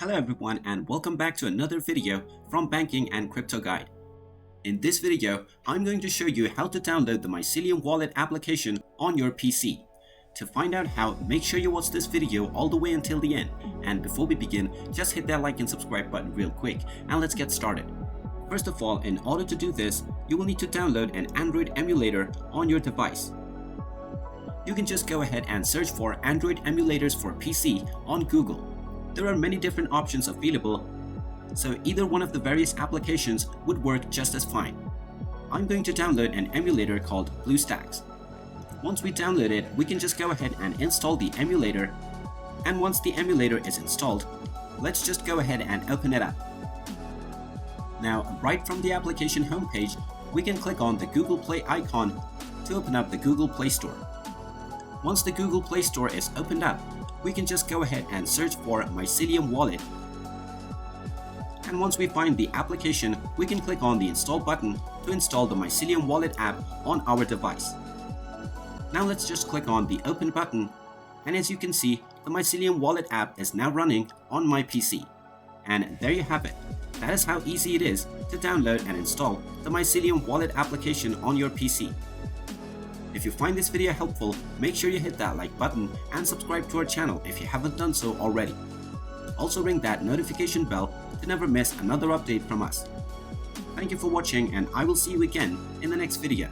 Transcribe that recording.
Hello everyone and welcome back to another video from Banking and Crypto Guide. In this video, I'm going to show you how to download the Mycelium wallet application on your PC. To find out how, make sure you watch this video all the way until the end. And before we begin, just hit that like and subscribe button real quick and let's get started. First of all, in order to do this, you will need to download an Android emulator on your device. You can just go ahead and search for Android emulators for PC on Google. There are many different options available, so either one of the various applications would work just as fine. I'm going to download an emulator called BlueStacks. Once we download it, we can just go ahead and install the emulator, and once the emulator is installed, let's just go ahead and open it up. Now, right from the application homepage, we can click on the Google Play icon to open up the Google Play Store. Once the Google Play Store is opened up, we can just go ahead and search for Mycelium wallet. And once we find the application, we can click on the install button to install the Mycelium wallet app on our device. Now let's just click on the open button, and as you can see, the Mycelium wallet app is now running on my PC. And there you have it. That is how easy it is to download and install the Mycelium wallet application on your PC. If you find this video helpful, make sure you hit that like button and subscribe to our channel if you haven't done so already. Also ring that notification bell to never miss another update from us. Thank you for watching and I will see you again in the next video.